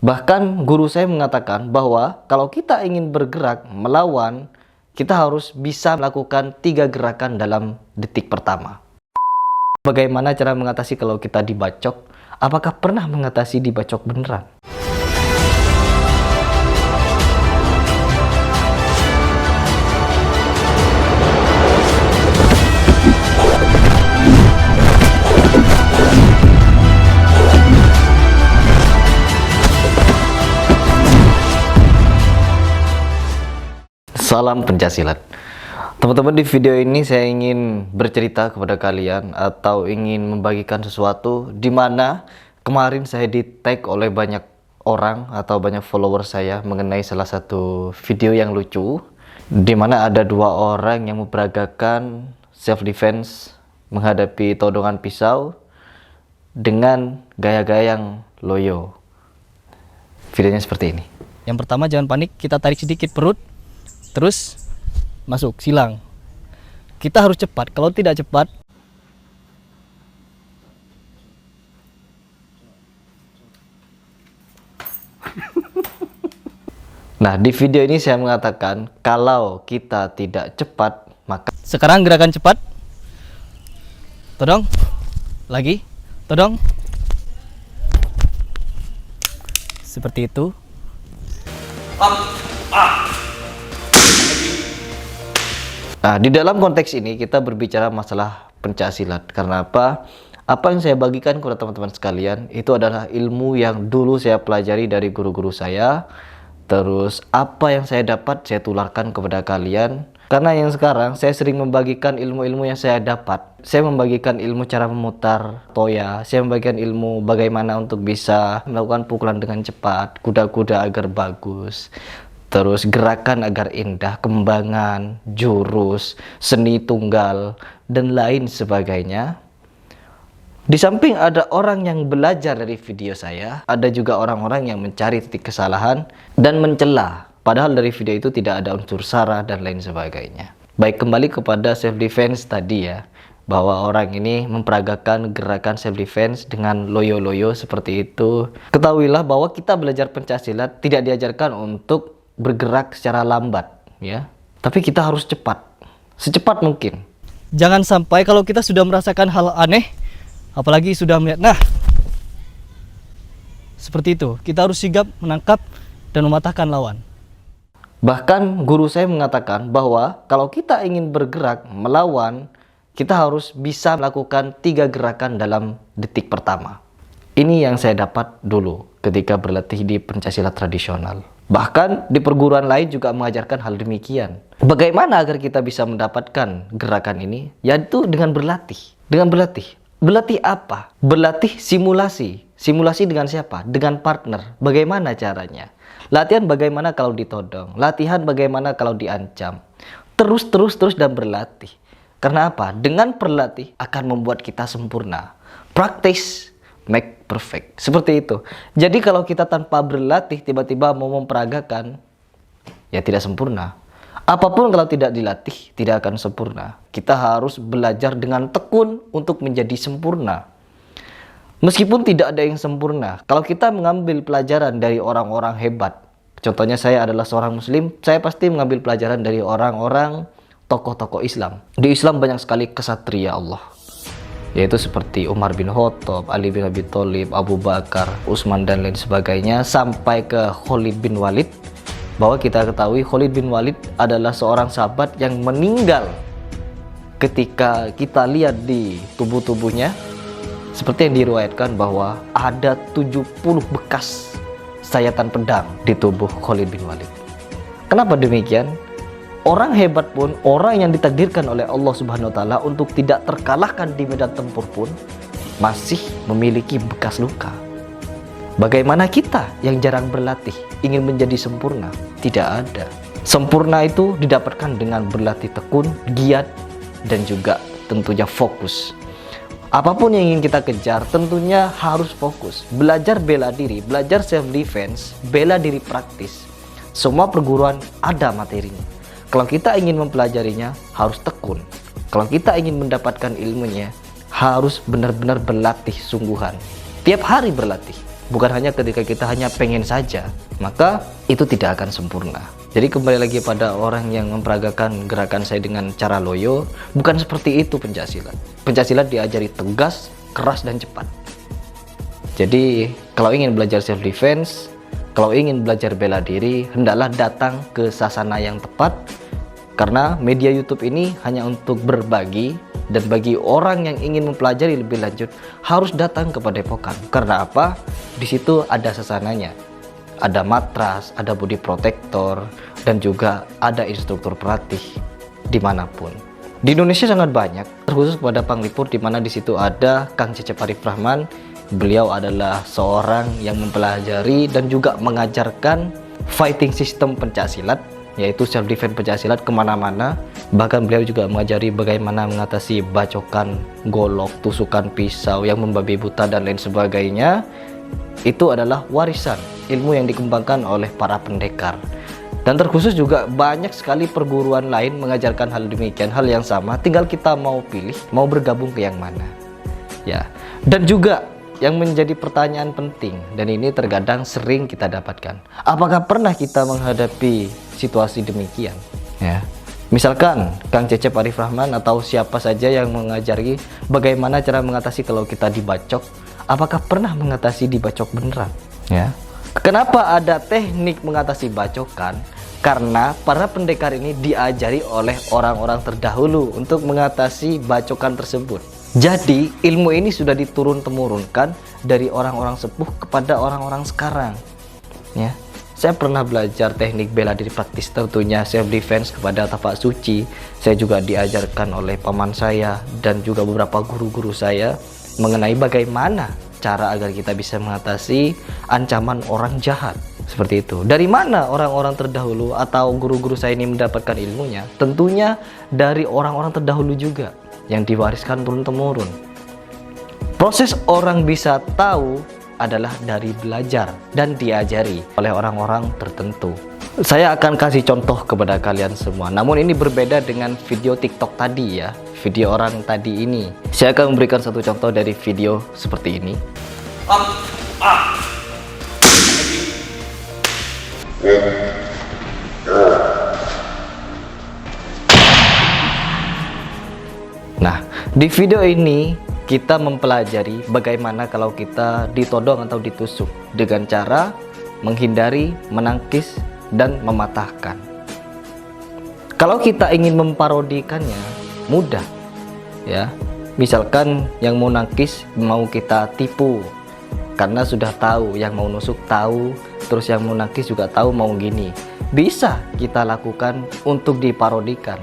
Bahkan guru saya mengatakan bahwa kalau kita ingin bergerak melawan, kita harus bisa melakukan 3 gerakan dalam detik pertama. Bagaimana cara mengatasi kalau kita dibacok? Apakah pernah mengatasi dibacok beneran? Salam pencaksilat. Teman-teman, di video ini saya ingin bercerita kepada kalian atau ingin membagikan sesuatu di mana kemarin saya di-tag oleh banyak orang atau banyak follower saya mengenai salah satu video yang lucu di mana ada 2 orang yang memperagakan self defense menghadapi todongan pisau dengan gaya-gaya yang loyo. Videonya seperti ini. Yang pertama, jangan panik, kita tarik sedikit perut, terus masuk silang. Kita harus cepat, kalau tidak cepat Nah, di video ini saya mengatakan kalau kita tidak cepat, maka sekarang gerakan cepat. Todong lagi, todong, seperti itu. Nah, di dalam konteks ini kita berbicara masalah pencaksilat. Karena apa? Apa yang saya bagikan kepada teman-teman sekalian itu adalah ilmu yang dulu saya pelajari dari guru-guru saya. Terus apa yang saya dapat saya tularkan kepada kalian. Karena yang sekarang saya sering membagikan ilmu-ilmu yang saya dapat. Saya membagikan ilmu cara memutar toya. Saya membagikan ilmu bagaimana untuk bisa melakukan pukulan dengan cepat, kuda-kuda agar bagus. Terus gerakan agar indah, kembangan, jurus, seni tunggal, dan lain sebagainya. Di samping ada orang yang belajar dari video saya, ada juga orang-orang yang mencari titik kesalahan dan mencela. Padahal dari video itu tidak ada unsur sara dan lain sebagainya. Baik, kembali kepada self defense tadi ya, bahwa orang ini memperagakan gerakan self defense dengan loyo-loyo seperti itu. Ketahuilah bahwa kita belajar pencaksilat tidak diajarkan untuk bergerak secara lambat ya, tapi kita harus cepat, secepat mungkin. Jangan sampai kalau kita sudah merasakan hal aneh, apalagi sudah melihat, nah seperti itu, kita harus sigap menangkap dan mematahkan lawan. Bahkan guru saya mengatakan bahwa kalau kita ingin bergerak melawan, kita harus bisa melakukan 3 gerakan dalam detik pertama. Ini yang saya dapat dulu ketika berlatih di pencaksilat tradisional. Bahkan di perguruan lain juga mengajarkan hal demikian. Bagaimana agar kita bisa mendapatkan gerakan ini? Yaitu dengan berlatih. Dengan berlatih. Berlatih apa? Berlatih simulasi. Simulasi dengan siapa? Dengan partner. Bagaimana caranya? Latihan bagaimana kalau ditodong? Latihan bagaimana kalau diancam? Terus dan berlatih. Karena apa? Dengan berlatih akan membuat kita sempurna. Practice make perfect. Seperti itu. Jadi kalau kita tanpa berlatih tiba-tiba mau memperagakan, ya tidak sempurna. Apapun kalau tidak dilatih tidak akan sempurna. Kita harus belajar dengan tekun untuk menjadi sempurna. Meskipun tidak ada yang sempurna. Kalau kita mengambil pelajaran dari orang-orang hebat, contohnya saya adalah seorang muslim, saya pasti mengambil pelajaran dari orang-orang tokoh-tokoh Islam. Di Islam banyak sekali kesatria Allah, yaitu seperti Umar bin Khattab, Ali bin Abi Thalib, Abu Bakar, Utsman dan lain sebagainya, sampai ke Khalid bin Walid. Bahwa kita ketahui Khalid bin Walid adalah seorang sahabat yang meninggal ketika kita lihat di tubuhnya, seperti yang diriwayatkan bahwa ada 70 bekas sayatan pedang di tubuh Khalid bin Walid. Kenapa demikian? Orang hebat pun, orang yang ditakdirkan oleh Allah Subhanahu wa taala untuk tidak terkalahkan di medan tempur pun masih memiliki bekas luka. Bagaimana kita yang jarang berlatih ingin menjadi sempurna? Tidak ada. Sempurna itu didapatkan dengan berlatih tekun, giat, dan juga tentunya fokus. Apapun yang ingin kita kejar tentunya harus fokus. Belajar bela diri, belajar self defense, bela diri praktis. Semua perguruan ada materinya. Kalau kita ingin mempelajarinya harus tekun. Kalau kita ingin mendapatkan ilmunya harus benar-benar berlatih sungguhan. Tiap hari berlatih. bukan hanya ketika kita hanya pengen saja, maka itu tidak akan sempurna. Jadi kembali lagi pada orang yang memperagakan gerakan saya dengan cara loyo, bukan seperti itu pencaksilat. Pencaksilat diajari tegas, keras, dan cepat. Jadi kalau ingin belajar self defense, kalau ingin belajar bela diri, hendaklah datang ke sasana yang tepat, karena media YouTube ini hanya untuk berbagi, dan bagi orang yang ingin mempelajari lebih lanjut harus datang ke Padepokan. Karena apa? Di situ ada sasananya, ada matras, ada body protector, dan juga ada instruktur pelatih dimanapun. Di Indonesia sangat banyak, terkhusus kepada Panglipur, di mana di situ ada Kang Cecep Arif Rahman. Beliau adalah seorang yang mempelajari dan juga mengajarkan fighting system pencaksilat, yaitu self defense pencaksilat kemana-mana. Bahkan beliau juga mengajari bagaimana mengatasi bacokan, golok, tusukan pisau yang membabi buta dan lain sebagainya. Itu adalah warisan ilmu yang dikembangkan oleh para pendekar. Dan terkhusus juga banyak sekali perguruan lain mengajarkan hal demikian, hal yang sama. Tinggal kita mau pilih, mau bergabung ke yang mana. Ya. Dan juga yang menjadi pertanyaan penting, dan ini terkadang sering kita dapatkan, apakah pernah kita menghadapi situasi demikian? Ya. Misalkan Kang Cecep Arif Rahman atau siapa saja yang mengajari bagaimana cara mengatasi kalau kita dibacok, apakah pernah mengatasi dibacok beneran? Ya. Kenapa ada teknik mengatasi bacokan? Karena para pendekar ini diajari oleh orang-orang terdahulu untuk mengatasi bacokan tersebut. Jadi ilmu ini sudah diturun-temurunkan dari orang-orang sepuh kepada orang-orang sekarang. Ya, saya pernah belajar teknik bela diri praktis, tentunya self defense kepada tapak suci. Saya juga diajarkan oleh paman saya dan juga beberapa guru-guru saya mengenai bagaimana cara agar kita bisa mengatasi ancaman orang jahat. Seperti itu. Dari mana orang-orang terdahulu atau guru-guru saya ini mendapatkan ilmunya? Tentunya dari orang-orang terdahulu juga, yang diwariskan turun-temurun. Proses orang bisa tahu adalah dari belajar dan diajari oleh orang-orang tertentu. Saya akan kasih contoh kepada kalian semua. Namun ini berbeda dengan video TikTok tadi ya. Video orang tadi ini. Saya akan memberikan satu contoh dari video seperti ini. Nah, di video ini kita mempelajari bagaimana kalau kita ditodong atau ditusuk dengan cara menghindari, menangkis, dan mematahkan. Kalau kita ingin memparodikannya, mudah ya. Misalkan yang mau nangkis mau kita tipu, karena sudah tahu yang mau nusuk tahu, terus yang mau nangkis juga tahu mau gini. Bisa kita lakukan untuk diparodikan.